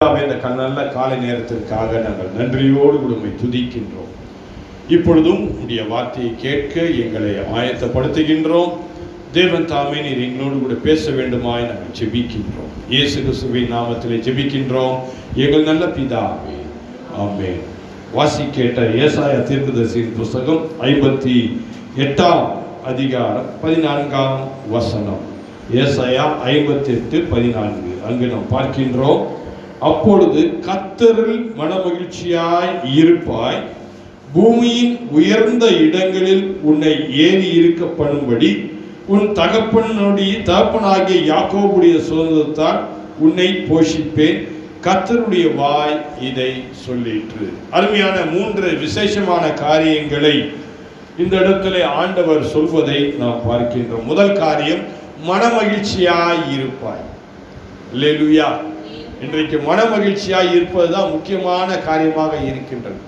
இந்த நல்ல காலை நேரத்திற்காக நாங்கள் நன்றியோடு உம்மை துதிக்கின்றோம். இப்பொழுதும் உடைய வார்த்தையை கேட்க எங்களை ஆயத்தப்படுத்துகின்றோம். தேவன் தாமே நீர் எங்களோடு கூட பேச வேண்டுமாய் நாங்கள் ஜெபிக்கின்றோம். இயேசு கிறிஸ்துவின் நாமத்திலே ஜெபிக்கின்றோம் எங்கள் நல்ல பிதாவே, ஆமென். வாசிக்கேட்ட ஏசாயா தீர்க்கதரிசியின் புத்தகம் 58ஆம் அதிகாரம் 14ஆம் வசனம். ஏசாயா 58:14. அங்கு நாம் பார்க்கின்றோம், அப்பொழுது கர்த்தரில் மனமகிழ்ச்சியாய் இருப்பாய், பூமியின் உயர்ந்த இடங்களில் உன்னை ஏறி இருக்க பண்ணும்படி உன் தகப்பனாகிய யாக்கோபுடைய சுதந்திரத்தால் உன்னை போஷிப்பேன், கர்த்தருடைய வாய் இதை சொல்லிற்று. அருமையான 3 விசேஷமான காரியங்களை இந்த இடத்திலே ஆண்டவர் சொல்வதை நாம் பார்க்கின்றோம். முதல் காரியம், மனமகிழ்ச்சியாய் இருப்பாய். அல்லேலூயா. இன்றைக்கு மன மகிழ்ச்சியாக இருப்பது தான் முக்கியமான காரியமாக இருக்கின்றது.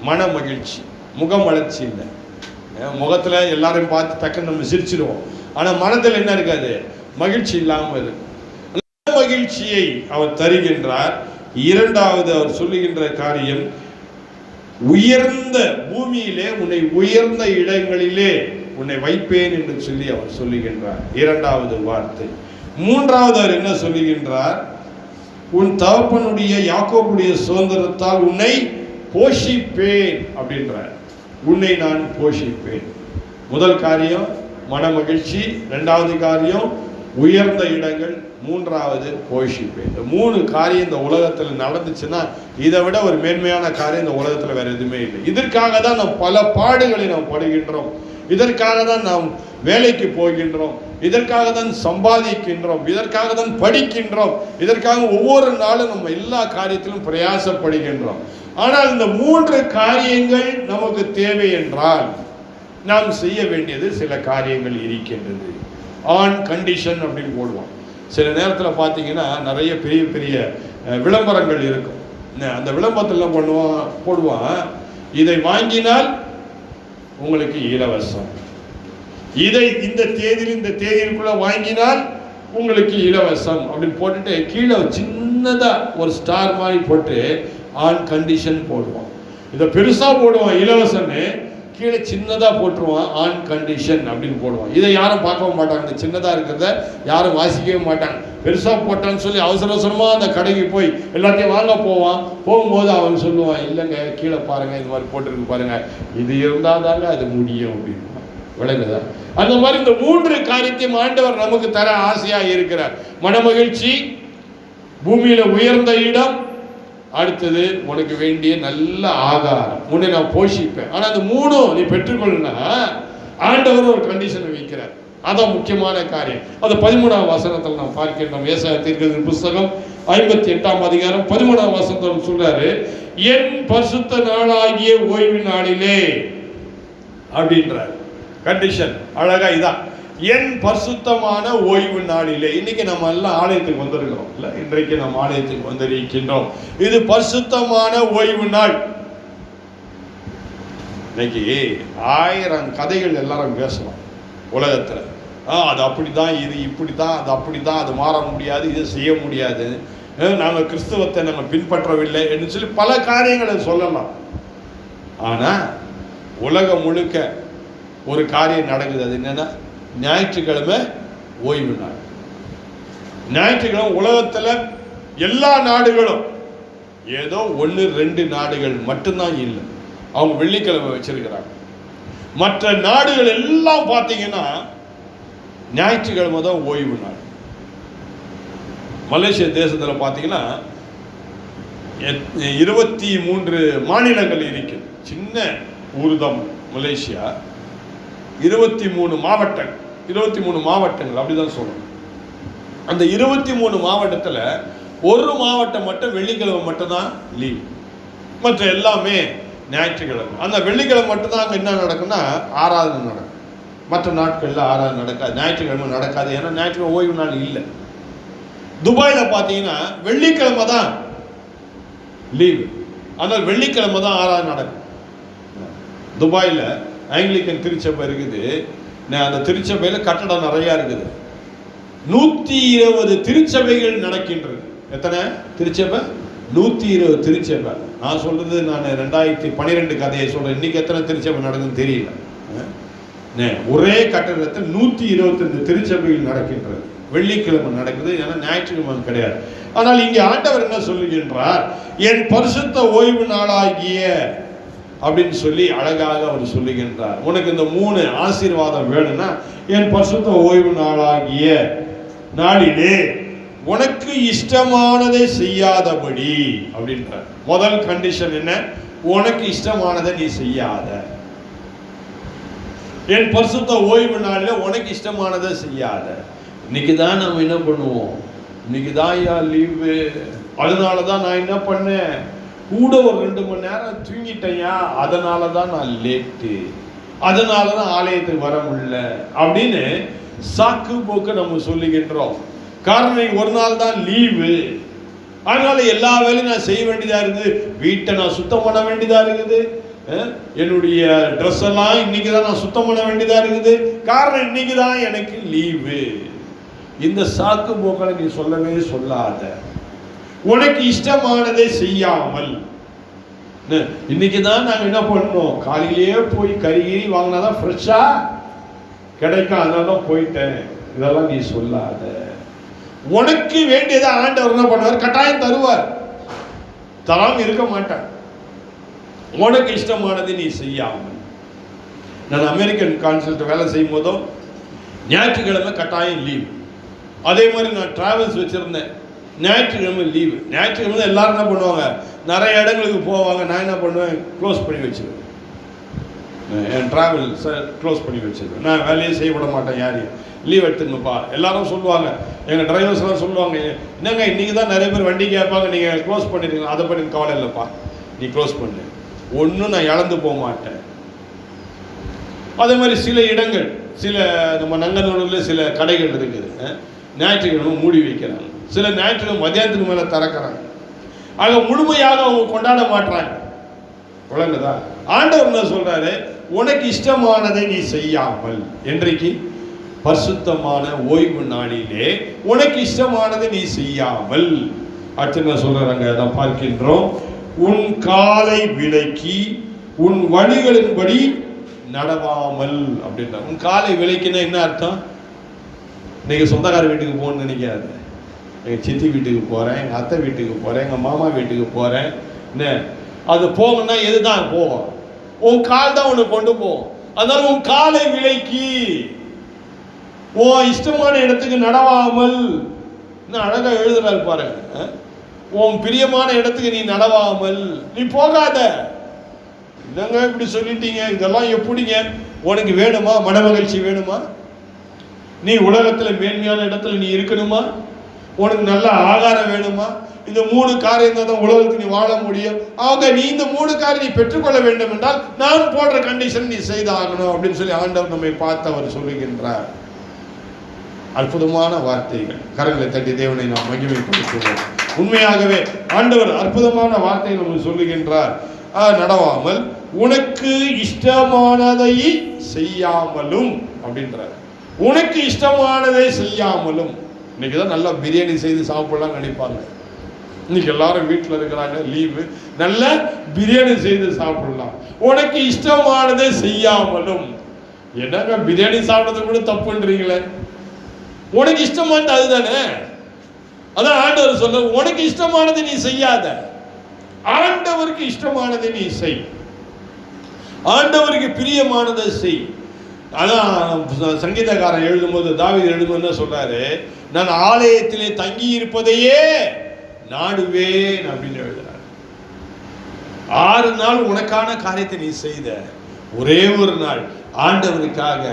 மன மகிழ்ச்சி, முகமலர்ச்சி இல்லை. முகத்தில் எல்லாரையும் பார்த்து டக்குன்னு நம்ம சிரிச்சிடுவோம், ஆனால் மனதில் என்ன இருக்காது? மகிழ்ச்சி இல்லாமல் இருக்கு. மகிழ்ச்சியை அவர் தருகின்றார். இரண்டாவது அவர் சொல்லுகின்ற காரியம், உயர்ந்த பூமியிலே உன்னை உயர்ந்த இடங்களிலே உன்னை வைப்பேன் என்று சொல்லி அவர் சொல்லுகின்றார். இரண்டாவது வார்த்தை. மூன்றாவது அவர் என்ன சொல்லுகின்றார்? உன் தகப்பனுடைய யாக்கோபுடைய சுதந்திரத்தால் உன்னை போஷிப்பேன் அப்படின்றார். உன்னை நான் போஷிப்பேன். முதல் காரியம் மன மகிழ்ச்சி, இரண்டாவது காரியம் உயர்ந்த இடங்கள், மூன்றாவது போஷிப்பேன். இந்த 3 காரியம் இந்த உலகத்தில் நடந்துச்சுன்னா இதை விட ஒரு மேன்மையான காரியம் இந்த உலகத்தில் வேற எதுவுமே இல்லை. இதற்காக தான் நாம் பல பாடுகளை நாம் படுகின்றோம். இதற்காக தான் நாம் வேலைக்கு போகின்றோம். இதற்காக தான் சம்பாதிக்கின்றோம். இதற்காக தான் படிக்கின்றோம். இதற்காக ஒவ்வொரு நாளும் நம்ம எல்லா காரியத்திலும் பிரயாசப்படுகின்றோம். ஆனால் இந்த 3 காரியங்கள் நமக்கு தேவை என்றால் நாம் செய்ய வேண்டியது சில காரியங்கள் இருக்கின்றது. ஆன் கண்டிஷன் அப்படின்னு போடுவோம். சில நேரத்தில் பார்த்தீங்கன்னா நிறைய பெரிய பெரிய விளம்பரங்கள் இருக்கும். அந்த விளம்பரத்தில் போடுவான், இதை வாங்கினால் உங்களுக்கு இலவசம், இதை இந்த தேதியில் இந்த தேதிக்குள்ள வாங்கினால் உங்களுக்கு இலவசம் அப்படின்னு போட்டுட்டு கீழே சின்னதா ஒரு ஸ்டார் மாதிரி போட்டு ஆன் கண்டிஷன் போடுவான். இதை பெருசா போடுவான் இலவசம்னு, கீழே சின்னதா போட்டுருவான் ஆன் கண்டிஷன் அப்படின்னு போடுவான். இதை யாரும் பார்க்கவும் மாட்டாங்க. இந்த சின்னதா இருக்கிறத யாரும் வாசிக்கவே மாட்டாங்க. பெருசா போட்டான்னு சொல்லி அவசர அவசரமா அந்த கடைக்கு போய் எல்லாத்தையும் வாங்க போவான். போகும்போது அவன் சொல்லுவான், இல்லைங்க கீழே பாருங்க, இது மாதிரி போட்டுருக்கு பாருங்க, இது இருந்தால் தாங்க அது முடியும் அப்படின்னு. விளங்குதா? அந்த மாதிரி இந்த 3 காரியத்தையும் ஆண்டவர் நமக்கு தர ஆசையாக இருக்கிறார். மனமகிழ்ச்சி, பூமியில உயர்ந்த இடம், அடுத்தது உனக்கு வேண்டிய நல்ல ஆகாரம், உன்னை நான் போஷிப்பேன். ஆனா அந்த 3 நீ பெற்றுக்கொள்ளனா ஆண்டவர் ஒரு கண்டிஷனை வைக்கிறார். அதான் முக்கியமான காரியம். அது 13ஆம் வசனத்தில் நாம் பார்க்கிறோம். ஏசாயா தீர்க்கதரிசி புத்தகம் 58ஆம் அதிகாரம் 13ஆம் வசனத்தில் சொல்றாரு, என் பரிசுத்த நாளாகிய ஓய்வு நாளிலே அப்படின்றார். கண்டிஷன் அழகா இதான், என் பரிசுத்தமான ஓய்வு நாளிலே. இன்னைக்கு நம்ம எல்லாம் ஆலயத்துக்கு வந்திருக்கிறோம் இல்ல? இன்றைக்கு நம்ம ஆலயத்துக்கு வந்திருக்கின்றோம். இது பரிசுத்தமான ஓய்வு நாள். இன்னைக்கு 1000 கதைகள் எல்லாரும் பேசலாம் உலகத்துல. அது அப்படிதான், இது இப்படித்தான், அது அப்படித்தான், அது மாற முடியாது, இது செய்ய முடியாது, நாங்கள் கிறிஸ்தவத்தை நம்ம பின்பற்றவில்லை என்று சொல்லி பல காரியங்களை சொல்லலாம். ஆனா உலகம் முழுக்க ஒரு காரியம் நடக்குது. அது என்னன்னா, ஞாயிற்றுக்கிழமை ஓய்வு நாள். ஞாயிற்றுக்கிழமை உலகத்துல எல்லா நாடுகளும், ஏதோ 1-2 நாடுகள் மட்டும்தான் இல்லை, அவங்க வெள்ளிக்கிழமை வச்சிருக்கிறாங்க. மற்ற நாடுகள் எல்லாம் பார்த்தீங்கன்னா ஞாயிற்றுக்கிழமை தான் ஓய்வு நாள். மலேசிய தேசத்தில் பார்த்தீங்கன்னா 23 மாநிலங்கள் இருக்கு. சின்ன ஊர் தான் மலேசியா. 23 மாவட்டங்கள் அப்படிதான் சொல்லணும். அந்த 23 மாவட்டத்தில் ஒரு மாவட்டம் மட்டும் வெள்ளிக்கிழமை மட்டும்தான் லீவ், மற்ற எல்லாமே ஞாயிற்றுக்கிழமை. அந்த வெள்ளிக்கிழமை மட்டும்தான் அங்கே என்ன நடக்கும்னா ஆராதனை நடக்கும். மற்ற நாட்களில் ஆராதனை நடக்காது, ஞாயிற்றுக்கிழமை நடக்காது. ஏன்னா ஞாயிற்றுக்கிழமை ஓய்வு நாள் இல்லை. துபாயில் பார்த்தீங்கன்னா வெள்ளிக்கிழமை தான் லீவு, ஆனால் வெள்ளிக்கிழமை தான் ஆராதனை நடக்கும். துபாயில் ஆங்கிலிக்கன் திருச்சபை இருக்குது. அந்த திருச்சபையில் கட்டடம் நிறையா இருக்குது. 120 திருச்சபைகள் நடக்கின்றது. எத்தனை திருச்சபை? 120 திருச்சபை. நான் சொல்றது நான் 2012 கதையை சொல்றேன். இன்னைக்கு எத்தனை திருச்சபை நடக்குதுன்னு தெரியல. ஒரே கட்டடத்தில் 122 திருச்சபைகள் நடக்கின்றது. வெள்ளிக்கிழமை நடக்குது, ஏன்னா ஞாயிற்றுக்கிழமை கிடையாது. ஆனால் இங்கே ஆண்டவர் என்ன சொல்லுகின்றார், என் பரிசுத்த ஓய்வு நாளாகிய அப்படின்னு சொல்லி அழகாக அவர் சொல்லுகின்றார். உனக்கு இந்த 3 ஆசீர்வாதம் வேணும்னா, என் பரிசுத்த ஓய்வு நாளாகிய நாளிலே உனக்கு இஷ்டமானதை செய்யாதபடி அப்படின்றார். முதல் கண்டிஷன் என்ன? உனக்கு இஷ்டமானதை நீ செய்யாத. என் பரிசுத்த ஓய்வு நாளில் உனக்கு இஷ்டமானதை செய்யாத. இன்னைக்கு தான் நம்ம என்ன பண்ணுவோம், இன்னைக்கு தான் லீவு, அதனால தான் நான் என்ன பண்ணேன், கூட ஒரு 2 மணி நேரம் தூங்கிட்டேயா, அதனால தான் நான் லேட்டு, அதனால தான் ஆலயத்துக்கு வர முடியல அப்படின்னு சாக்கு போக்கு நம்ம சொல்லுகின்றோம். காரணம், ஒரு நாள் தான் லீவு, அதனால எல்லா வேலையும் நான் செய்ய வேண்டியதா இருக்குது. வீட்டை நான் சுத்தம் பண்ண வேண்டியதா இருக்குது, என்னுடைய ட்ரெஸ் எல்லாம் இன்னைக்கு தான் நான் சுத்தம் பண்ண வேண்டியதா இருக்குது. காரணம், இன்னைக்கு தான் எனக்கு லீவு. இந்த சாக்கு போக்களை நீ சொல்லவே சொல்லாத. உனக்கு இஷ்டமானதை செய்யாமல், இன்னைக்கு தான் நாங்கள் என்ன பண்ணோம், காலையிலேயே போய் கறிகிரி வாங்கினாதான் ஃப்ரெஷ்ஷா கிடைக்கும், அதனால தான் போயிட்டேன், இதெல்லாம் நீ சொல்லாத. உனக்கு வேண்டியதை ஆண்டவர் என்ன பண்ணுவார், கட்டாயம் தருவார், தராம இருக்க மாட்டார். உனக்கு இஷ்டமானதை நீ செய்யாமல். நான் அமெரிக்கன் கான்சல்ட் வேலை செய்யும் போதும் ஞாயிற்றுக்கிழமை கட்டாயம் லீவு. அதே மாதிரி நான் டிராவல்ஸ் வச்சிருந்தேன், ஞாயிற்றுக்கிழமை லீவு. ஞாயிற்றுக்கிழமை எல்லாரும் என்ன பண்ணுவாங்க, நிறைய இடங்களுக்கு போவாங்க. நான் என்ன பண்ணுவேன், க்ளோஸ் பண்ணி வச்சிருவேன், என் டிராவல்ஸ் க்ளோஸ் பண்ணி வச்சிருவேன். நான் வேலையே செய்ய விட மாட்டேன் யாரையும். லீவ் எடுத்துங்கப்பா எல்லாரும் சொல்லுவாங்க, எங்கள் டிரைவர்ஸ்லாம் சொல்லுவாங்க, என்னங்க இன்றைக்கி தான் நிறைய பேர் வண்டி கேட்பாங்க, நீங்கள் க்ளோஸ் பண்ணிடுங்க. அதை பண்ணி கவலை இல்லைப்பா, நீ க்ளோஸ் பண்ணு, ஒன்றும் நான் இழந்து போக மாட்டேன். அதே மாதிரி சில இடங்கள், சில நம்ம நங்கநல்லூரில் சில கடைகள் இருக்குது, ஞாயிற்றுக்கிழமை மூடி வைக்கிறாங்க. சில ஞாயிற்றுக்கிழமை மதியானத்துக்கு மேலே திறக்கிறாங்க. ஆக முழுமையாக அவங்க கொண்டாட மாட்டாங்க. விளங்குதா? ஆண்டவர் என்ன சொல்றாரு, உனக்கு இஷ்டமானதை நீ செய்யாமல். என்றைக்கு? பரிசுத்தமான ஓய்வு நாளிலே உனக்கு இஷ்டமானதை நீ செய்யாமல். அடுத்து என்ன சொல்றாங்க, அதான் பார்க்கின்றோம். உன் காலை விலக்கி உன் வழிகளின்படி நடவாமல் அப்படின்ற. உன் காலை விலக்கினா என்ன அர்த்தம்? நீங்க சொந்தக்கார வீட்டுக்கு போகணும்னு நினைக்காது. எங்கள் சித்தி வீட்டுக்கு போகிறேன், எங்கள் அத்தை வீட்டுக்கு போகிறேன், எங்கள் மாமா வீட்டுக்கு போகிறேன், என்ன அது போகணும்னா எதுதான் போகும்? உன் கால் தான் உன்னை கொண்டு போகும். அதனால உன் காலை விலக்கி உன் இஷ்டமான இடத்துக்கு நடவாமல். இன்னும் அழகா எழுதுறாரு பாருங்க, உன் பிரியமான இடத்துக்கு நீ நடவாமல் நீ போகாத. என்னங்க இப்படி சொல்லிட்டீங்க, இதெல்லாம் எப்படிங்க? உனக்கு வேணுமா மனமகிழ்ச்சி வேணுமா? நீ உலகத்தில் மேன்மையான இடத்துல நீ இருக்கணுமா? உனக்கு நல்ல ஆகாரம் வேணுமா? இந்த 3 காரியம் தான் உலகத்துக்கு நீ வாழ முடியும். ஆக நீ இந்த 3 காரியம் நீ பெற்றுக்கொள்ள வேண்டும் என்றால் நான் போடுற கண்டிஷன் நீ செய்தாகணும் அப்படின்னு சொல்லி ஆண்டவர் நம்மை பார்த்து அவர் சொல்லுகின்றார். அற்புதமான வார்த்தைகள். கரங்களை தட்டி தேவனை நாம் மகிமைப்படுத்துவோம். உண்மையாகவே ஆண்டவர் அற்புதமான வார்த்தையை நமக்கு சொல்லுகின்றார். நடவாமல் உனக்கு இஷ்டமானதை செய்யாமலும் அப்படின்றார். உனக்கு இஷ்டமானதை செய்யாமலும். இன்னைக்கு தான் நல்லா பிரியாணி செய்து சாப்பிடலாம் நினைப்பாங்க. இன்னைக்கு எல்லாரும் வீட்டில் இருக்கிறாங்க, லீவு, நல்ல பிரியாணி செய்து சாப்பிடலாம். உனக்கு இஷ்டமானதை செய்யாமலும். என்னங்க பிரியாணி சாப்பிட்றது கூட தப்புன்றீங்களே? உனக்கு இஷ்டமானது அதுதானே. அதான் ஆண்டவர் சொல்ல, உனக்கு இஷ்டமானதை நீ செய்யாத, ஆண்டவருக்கு இஷ்டமானதை நீ செய், ஆண்டவருக்கு பிரியமானதை செய். அதான் சங்கீதக்காரன் எழுதும்போது, தாவீது எழுதும்போது என்ன சொல்றாரு, நான் ஆலயத்திலே தங்கி இருப்பதையே நாடுவேன் அப்படின்னு எழுதுறாரு. 6 நாள் உனக்கான காரியத்தை நீ செய்த, ஒரே ஒரு நாள் ஆண்டவருக்காக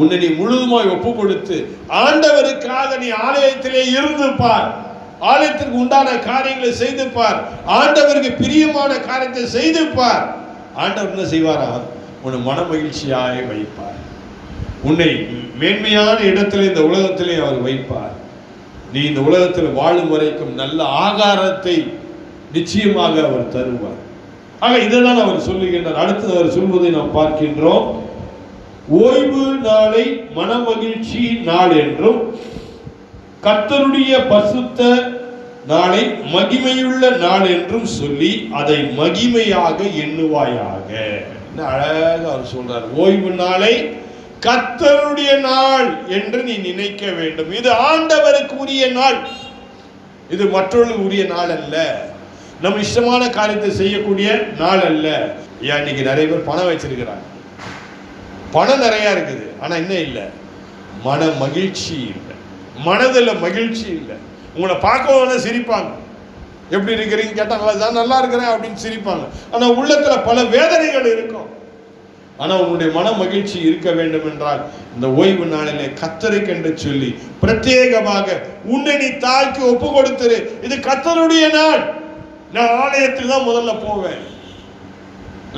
உன்னை நீ முழுதுமாய் ஒப்பு கொடுத்து ஆண்டவருக்காக நீ ஆலயத்திலே இருந்து பார், ஆலயத்திற்கு உண்டான காரியங்களை செய்து பார், ஆண்டவருக்கு பிரியமான காரியத்தை செய்து பார். ஆண்டவர் என்ன செய்வாரா, உன்னை மன மகிழ்ச்சியாய் வைப்பார், உன்னை மேன்மையான இடத்துல இந்த உலகத்திலே அவர் வைப்பார். நீ இந்த உலகத்தில் வாழும் வரைக்கும் நல்ல ஆகாரத்தை நிச்சயமாக அவர் தருவார். ஆக இதைதான் அவர் சொல்லுகின்றார். அடுத்தது அவர் சொல்வதை நாம் பார்க்கின்றோம். ஓய்வு நாளை மனமகிழ்ச்சி நாள் என்றும் கர்த்தருடைய பரிசுத்த நாளை மகிமையுள்ள நாள் என்றும் சொல்லி அதை மகிமையாக எண்ணுவாயாக. அழகாக அவர் சொல்றார், ஓய்வு நாளை கர்த்தருடைய நாள் என்று நீ நினைக்க வேண்டும். இது ஆண்டவருக்கு உரிய நாள், இது மற்றவர்களுக்கு உரிய நாள் அல்ல, நம்ம இஷ்டமான காரியத்தை செய்யக்கூடிய நாள் அல்ல. ஏன் இன்னைக்கு நிறைய பேர் பணம் வச்சிருக்கிறாங்க, பணம் நிறைய இருக்குது, ஆனா என்ன இல்லை, மன மகிழ்ச்சி இல்லை, மனதில் மகிழ்ச்சி இல்லை. உங்களை பார்க்க சிரிப்பாங்க, எப்படி இருக்கிறீங்க கேட்டாங்களா, நல்லா இருக்கிறேன் அப்படின்னு சிரிப்பாங்க, ஆனா உள்ளத்துல பல வேதனைகள் இருக்கும். ஆனா உன்னுடைய மன மகிழ்ச்சி இருக்க வேண்டும் என்றால் இந்த ஓய்வு நாளிலே கர்த்தருக்கு என்று சொல்லி பிரத்யேகமாக உன்னை நீ தாழ்த்தி ஒப்பு கொடுத்துரு. இது கர்த்தருடைய நாள், நான் ஆலயத்துக்கு தான் முதல்ல போவேன்.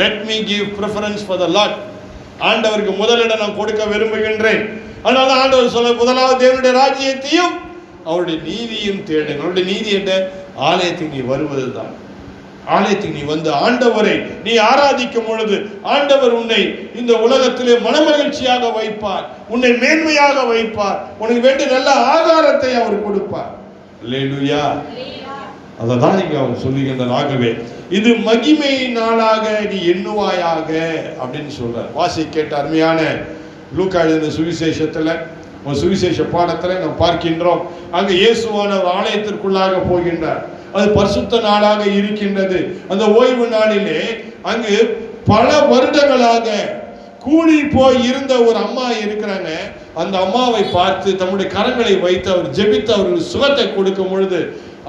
Let me give preference for the Lord. ஆண்டவருக்கு முதலிடம் நான் கொடுக்க விரும்புகின்றேன். அதனால ஆண்டவர் சொல்ல, முதலாவது தேவனுடைய ராஜ்யத்தையும் அவருடைய நீதியும் தேடுங்க. அவருடைய நீதி என்ற ஆலயத்துக்கு நீ வருவதுதான். ஆலயத்துக்கு நீ வந்து ஆண்டவரை நீ ஆராதிக்கும் பொழுது ஆண்டவர் உன்னை இந்த உலகத்திலே மனமகிழ்ச்சியாக வைப்பார், உன்னை மேன்மையாக வைப்பார், உனக்கு வேண்டிய நல்ல ஆகாரத்தை அவர் கொடுப்பார். அல்லேலூயா. அததான் நீங்க அவர் சொல்லுகின்றதாகவே இது மகிமை நாளாக நீ எண்ணுவாயாக அப்படின்னு சொல்றார். வாசி கேட்ட அருமையான லூக்கா எழுதின சுவிசேஷத்துல ஒரு சுவிசேஷ பாடத்துல நாம் பார்க்கின்றோம். அங்க இயேசுவானவர் ஆலயத்திற்குள்ளாக போகின்றார். அது பரிசுத்த நாளாக இருக்கின்றது. அந்த ஓய்வு நாளிலே அங்கு பல வருடங்களாக கூலி போய் இருந்த ஒரு அம்மா இருக்கிறாங்க. அந்த அம்மாவை பார்த்து தம்முடைய கரங்களை வைத்து அவர் ஜெபித்து அவருக்கு சுகத்தை கொடுக்கும் பொழுது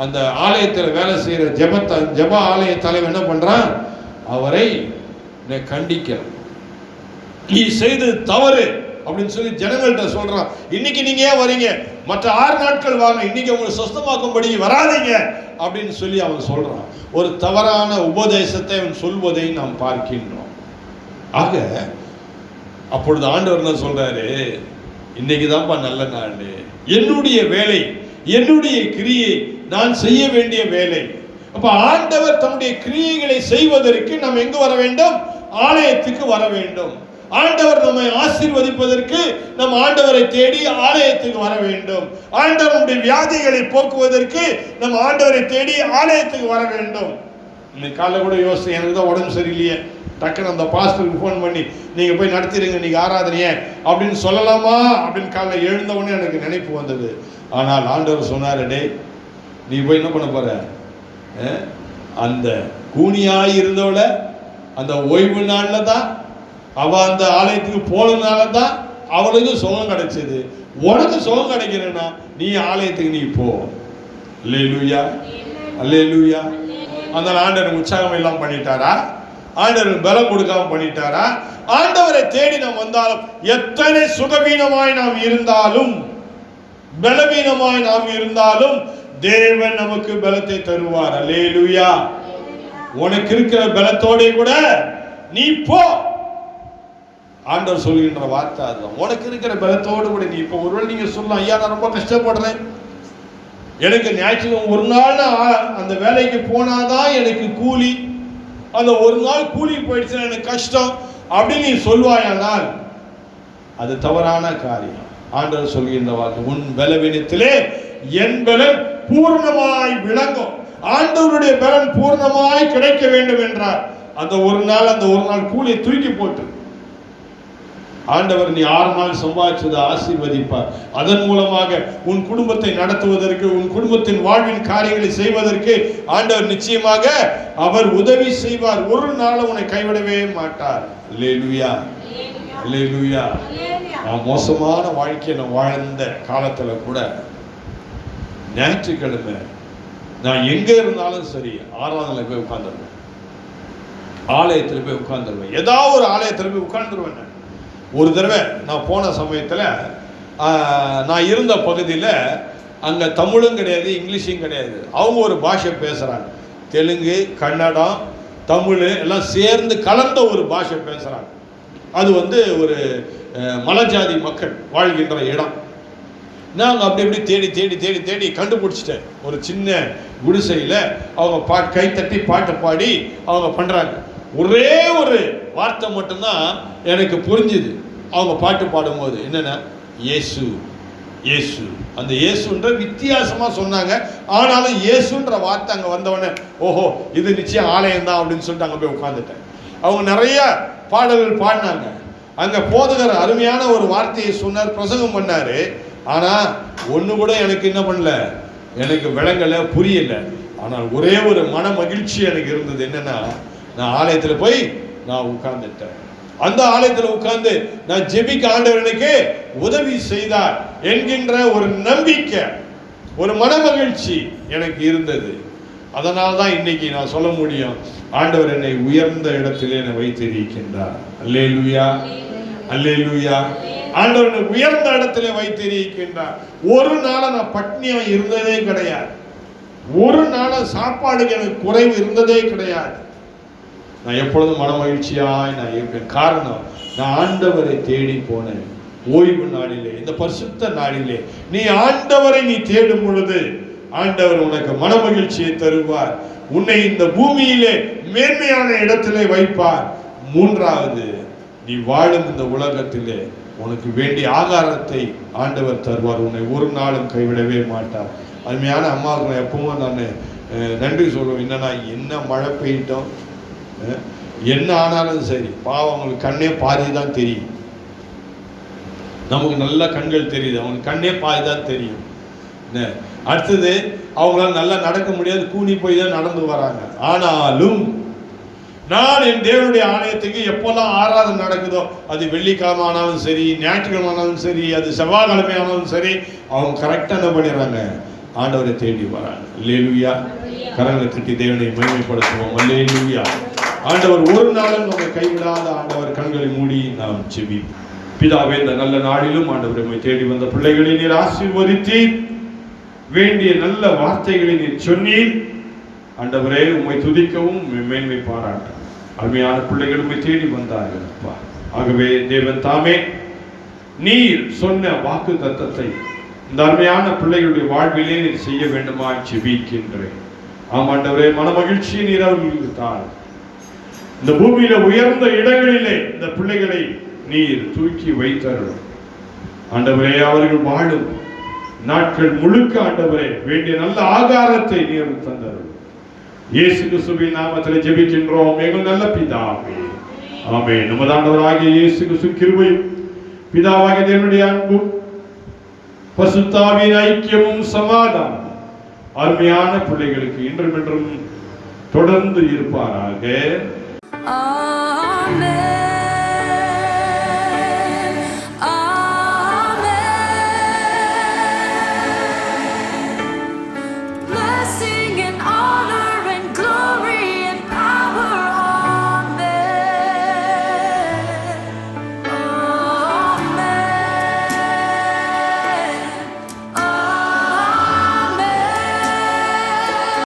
அந்த ஆலயத்தில் வேலை செய்யற ஜெப ஆலய தலைவர் என்ன பண்றான், அவரை கண்டிக்கிறான். நீ செய்து தவறு அப்படின்னு சொல்லி ஜனங்கள்கிட்ட சொல்றான். இன்னைக்கு நீங்க ஏன் வரீங்க, மற்ற 6 நாட்கள் வாங்க, இன்னைக்கு உங்களை சொஸ்தமாக்கும்படி வராதீங்க அப்படின்னு சொல்லி அவன் சொல்றான். ஒரு தவறான உபதேசத்தை அவன் சொல்வதை நாம் பார்க்கின்றோம். ஆக அப்பொழுது ஆண்டவர் என்ன சொல்றாரு, இன்னைக்கு தான்ப்பா நல்ல நாள், என்னுடைய வேலை, என்னுடைய கிரியை, நான் செய்ய வேண்டிய வேலை. அப்ப ஆண்டவர் தம்முடைய கிரியைகளை செய்வதற்கு நாம் எங்கு வர வேண்டும், ஆலயத்துக்கு வர வேண்டும். ஆண்டவர் நம்மை ஆசீர்வதிப்பதற்கு நம் ஆண்டவரை தேடி ஆலயத்துக்கு வர வேண்டும். ஆண்டவருடைய வியாதிகளை போக்குவதற்கு நம் ஆண்டவரை தேடி ஆலயத்துக்கு வர வேண்டும். இன்னைக்கு காலைல கூட யோசிச்சு, எனக்கு தான் உடம்பு சரியில்லையே, டக்குன்னு அந்த பாஸ்டருக்கு ஃபோன் பண்ணி நீங்க போய் நடத்திடுங்க இன்னைக்கு ஆராதனையே அப்படின்னு சொல்லலாமா அப்படின்னு காலைல எழுந்த உடனே எனக்கு நினைப்பு வந்தது. ஆனால் ஆண்டவர் சொன்னாரு, டே நீ போய் என்ன பண்ண போற, அந்த கூனியாய் இருந்தவள அந்த ஓய்வு நாள்ல தான் அவ அந்த ஆலயத்துக்கு போனதுனால தான் அவளுக்கு சுகம் கிடைச்சது. உனக்கு சுகம் கிடைக்கிறேன்னா நீ ஆலயத்துக்கு நீ போ. அல்லேலூயா, அல்லேலூயா. அந்த ஆண்டவர் உற்சாகம் எல்லாம் பண்ணிட்டாரா, ஆண்டவர் பலம் கொடுக்காம பண்ணிட்டாரா? ஆண்டவரை தேடி நாம் வந்தாலும், எத்தனை சுகவீனமாய் நாம் இருந்தாலும், பலவீனமாய் நாம் இருந்தாலும் தேவன் நமக்கு பலத்தை தருவார். அல்லேலூயா. உனக்கு இருக்கிற பலத்தோட கூட நீ போ. ஆண்டவர் சொல்கின்ற வார்த்தை அதுதான். உனக்கு இருக்கிற பலத்தோடு கூட நீ இப்போ ஒருவேளை நீங்க சொல்லலாம், ஐயா நான் ரொம்ப கஷ்டப்படுறேன், எனக்கு ஞாயிற்றுக்கிழமை ஒரு நாள் அந்த வேலைக்கு போனாதான் எனக்கு கூலி, அந்த ஒரு நாள் கூலி போயிடுச்சுன்னா எனக்கு கஷ்டம் அப்படின்னு நீ சொல்வாயானால் அது தவறான காரியம். ஆண்டவர் சொல்கின்ற வார்த்தை, உன் பலவீனத்திலே என் பலன் பூர்ணமாய் விளங்கும். ஆண்டவருடைய பலன் பூர்ணமாய் கிடைக்க வேண்டும் என்றார். அந்த ஒரு நாள் கூலியை தூக்கி போட்டு ஆண்டவர் நீ 6 நாள் சம்பாதிச்சதை ஆசீர்வதிப்பார். அதன் மூலமாக உன் குடும்பத்தை நடத்துவதற்கு, உன் குடும்பத்தின் வாழ்வின் காரியங்களை செய்வதற்கு ஆண்டவர் நிச்சயமாக அவர் உதவி செய்வார். ஒரு நாள் உன்னை கைவிடவே மாட்டார். அல்லேலூயா, அல்லேலூயா. நான் மோசமான வாழ்க்கையை நான் வாழ்ந்த காலத்துல கூட ஞாயிற்றுக்கிழமை நான் எங்க இருந்தாலும் சரி ஆராதனையில போய் உட்கார்ந்துருவேன், ஆலயத்துல போய் உட்கார்ந்துருவேன், ஏதாவது ஒரு ஆலயத்துல போய் உட்கார்ந்துருவேன். ஒரு தடவை நான் போன சமயத்தில் நான் இருந்த பகுதியில் அங்கே தமிழும் கிடையாது, இங்கிலீஷும் கிடையாது. அவங்க ஒரு பாஷை பேசுகிறாங்க, தெலுங்கு, கன்னடம், தமிழ் எல்லாம் சேர்ந்து கலந்த ஒரு பாஷை பேசுகிறாங்க. அது ஒரு மலைஜாதி மக்கள் வாழ்கின்ற இடம். நான் அப்படி இப்படி தேடி தேடி தேடி தேடி கண்டுபிடிச்சிட்டேன். ஒரு சின்ன குடிசையில் அவங்க கைத்தட்டி பாட்டு பாடி அவங்க பண்ணுறாங்க. ஒரே ஒரு வார்த்தை மட்டும்தான் எனக்கு புரிஞ்சுது அவங்க பாட்டு பாடும்போது, என்னன்னா இயேசு இயேசு. அந்த இயேசுன்ற வித்தியாசமா சொன்னாங்க. ஆனாலும் இயேசுன்ற வார்த்தை அங்க வந்தவொடனே ஓஹோ இது நிச்சயம் ஆலயம் தான் அப்படின்னு சொல்லிட்டு அங்க போய் உட்கார்ந்துட்டேன். அவங்க நிறைய பாடல்கள் பாடினாங்க. அங்க போதகர் அருமையான ஒரு வார்த்தையை சொன்னார், பிரசங்கம் பண்ணாரு. ஆனா ஒண்ணு கூட எனக்கு என்ன பண்ணல, எனக்கு விளங்கல, புரியல. ஆனால் ஒரே ஒரு மன மகிழ்ச்சி எனக்கு இருந்தது. என்னன்னா, நான் ஆலயத்துல போய் நான் உட்கார்ந்துட்டேன். அந்த ஆலயத்துல உட்கார்ந்து நான் ஜெபிக்க ஆண்டவர் எனக்கு உதவி செய்தார் என்கின்ற ஒரு நம்பிக்கை, ஒரு மன மகிழ்ச்சி எனக்கு இருந்தது. அதனால்தான் இன்னைக்கு நான் சொல்ல முடியும், ஆண்டவர் என்னை உயர்ந்த இடத்திலே என்னை வைத்திருக்கின்றார். அல்லேலூயா, அல்லேலூயா. ஆண்டவர் என்னை உயர்ந்த இடத்திலே வைத்திருக்கின்றார். ஒரு நாள நான் பட்னியா இருந்ததே கிடையாது. ஒரு நாள சாப்பாடுக்கு எனக்கு குறைவு இருந்ததே கிடையாது. நான் எப்பொழுதும் மன மகிழ்ச்சியாய் நான் இருப்பேன். காரணம், நான் ஆண்டவரை தேடி போனேன். ஓய்வு நாளிலே, இந்த பரிசுத்த நாளிலே நீ ஆண்டவரை நீ தேடும் பொழுது ஆண்டவர் உனக்கு மன மகிழ்ச்சியை தருவார். உன்னை இந்த பூமியிலே மேன்மையான இடத்திலே வைப்பார். மூன்றாவது, நீ வாழும் இந்த உலகத்திலே உனக்கு வேண்டிய ஆகாரத்தை ஆண்டவர் தருவார். உன்னை ஒரு நாளும் கைவிடவே மாட்டார். அருமையான அம்மாவுக்கு நான் எப்பவும் நான் நன்றி சொல்லுவேன். என்னன்னா, என்ன மழை பெய்யட்டும், என்ன ஆனாலும் சரி, பாவம் அவங்களுக்கு கண்ணே பாதி தான் தெரியும். நமக்கு நல்ல கண்கள் தெரியுது, அவங்களுக்கு கண்ணே பாதி தான் தெரியும். அடுத்தது, அவங்களால நல்லா நடக்க முடியாது, கூனி போய் தான் நடந்து வராங்க. ஆனாலும் நான் என் தேவனுடைய ஆலயத்துக்கு எப்போல்லாம் ஆராதனை நடக்குதோ, அது வெள்ளிக்கிழமை ஆனாலும் சரி, ஞாயிற்றுக்கிழமை ஆனாலும் சரி, அது செவ்வாய்க்கிழமை ஆனாலும் சரி, அவங்க கரெக்டாக என்ன பண்ணிடுறாங்க, ஆண்டவரை தேடி வராங்க. அல்லேலூயா. கரங்களை தட்டி தேவனை மகிமைப்படுத்துவோம். அல்லேலூயா. ஆண்டவர் ஒரு நாளும் நம்மை கைவிடாத ஆண்டவர். கண்களை மூடி நாம் ஜெபிப்போம். பிதாவே, இந்த நல்ல நாளிலும் ஆண்டவர் நம்மை தேடி வந்த பிள்ளைகளை நீர் ஆசீர்வதித்தீர். வேண்டிய நல்ல வார்த்தைகளை நீர் சொன்னீர். ஆண்டவரே, உம்மை துதிக்கவும் மேன்மை பாராட்ட அருமையான பிள்ளைகள் உம்மை தேடி வந்தார்கள். ஆகவே தேவன் தாமே நீர் சொன்ன வாக்கு தத்தத்தை இந்த அருமையான பிள்ளைகளுடைய வாழ்விலே நீர் செய்ய வேண்டுமா ஜெபிக்கின்றேன். ஆமாண்டவரே, மன மகிழ்ச்சியை நீர் அவர்களுக்கு தார். இந்த பூமியில உயர்ந்த இடங்களிலே இந்த பிள்ளைகளை நீர் தூக்கி வைத்தருளும் ஆண்டவரே. அவர்கள் வாழும் நாட்கள் முழுக்க ஆண்டவரே வேண்டிய நல்ல ஆகாரத்தை நீர் தந்தருளும். இயேசு கிறிஸ்துவின் நாமத்தில் ஜெபிக்கின்றோம் எங்கள் நல்ல பிதாவே, ஆமென். நமது ஆண்டவராகிய இயேசு கிறிஸ்து கிருபையும் பிதாவாகிய தேவனுடைய அன்பும் பரிசுத்த ஆவியின் ஐக்கியமும் சமாதானம் அருமையான பிள்ளைகளுக்கு இன்றும் என்றும் தொடர்ந்து இருப்பாராக.